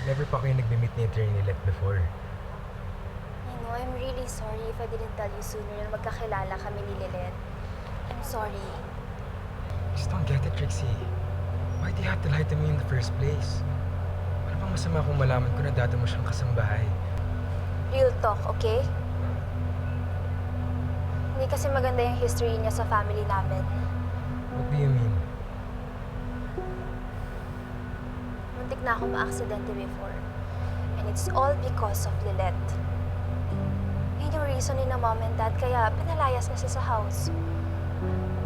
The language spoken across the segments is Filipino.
Never pa kayo nagme-meet ni Attorney Let before. I'm really sorry if I didn't tell you sooner na magkakilala kami ni Lilet. I'm sorry. Just don't get it, Trixie. Why do you have to lie to me in the first place? Ano bang masama kung malaman ko na dati mo siyang kasambahay? Real talk, okay? Hindi kasi maganda yung history niya sa family namin. What do you mean? Muntik na ako ma-aksidente before. And it's all because of Lilet. Yun yung reason ni na mom and dad kaya pinalayas na siya sa house.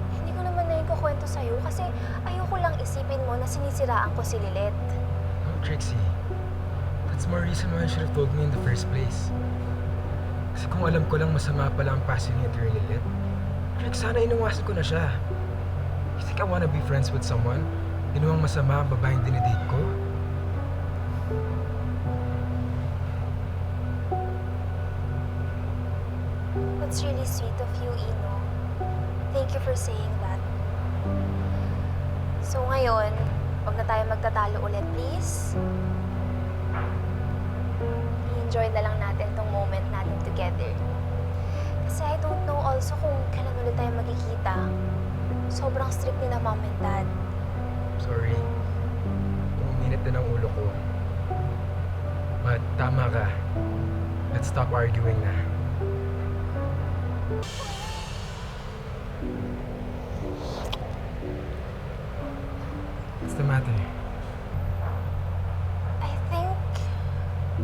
Hindi ko naman na yung kukwento sa'yo kasi ayoko lang isipin mo na sinisiraan ko si Lilet. No, Trixie. That's more reason why you should have told me in the first place. Kasi kung alam ko lang masama pala ang past ni Attorney Let, Trix, sana inawasan ko na siya. You think I wanna be friends with someone? Ginawang masama ang babaeng dinidate ko? That's really sweet of you, Ino. Thank you for saying that. So ngayon, huwag na tayo magtatalo ulit, please. I-enjoy na lang natin tong moment natin together. Kasi I don't know also kung kailan ulit tayo magkikita. Sobrang strict ni na mom and dad. Sorry. Uminit din ang ulo ko. But tama ka. Let's stop arguing na. What's the matter? I think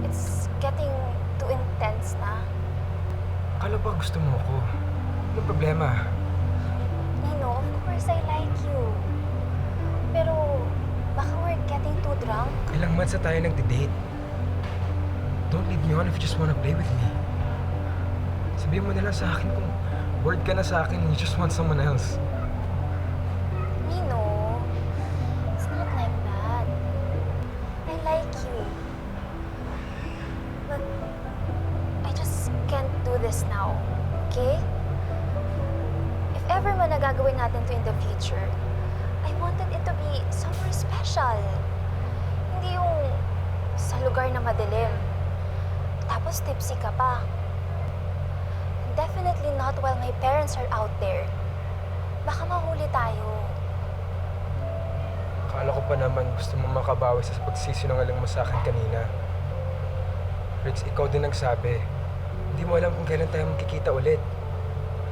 it's getting too intense na. Akala ba gusto mo ako? Anong problema? Nino, of course I like you. Pero baka we're getting too drunk. Ilang months na tayo nagde-date. Don't lead me on if you just wanna play with me. Sabihin mo na lang sa akin kung bored ka na sa akin and you just want someone else. Nino, it's not like that. I like you. But I just can't do this now, okay? If ever man nagagawin natin to in the future, I wanted it to be somewhere special. Hindi yung sa lugar na madilim. Tapos tipsy ka pa. Definitely not while my parents are out there. Baka mahuli tayo. Akala ko pa naman gusto mo makabawi sa pagsisinungaling mo sa akin kanina. Rix, ikaw din nagsabi. Hindi mo alam kung kailan tayo magkikita ulit.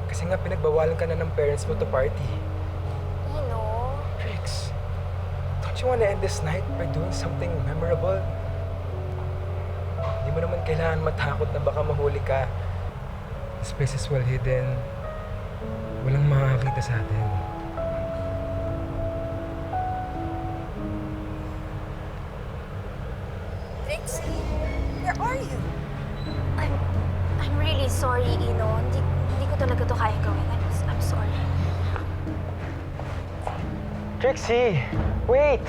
Kasi nga pinagbawalan ka na ng parents mo to party. Ino, Rix, don't you wanna end this night by doing something memorable? Hindi mo naman kailangan matakot na baka mahuli ka. This place is well hidden. Walang makakakita sa atin. Trixie, where are you? I'm really sorry, Ino. Hindi ko talaga to kaya gawin. I'm sorry. Trixie, wait!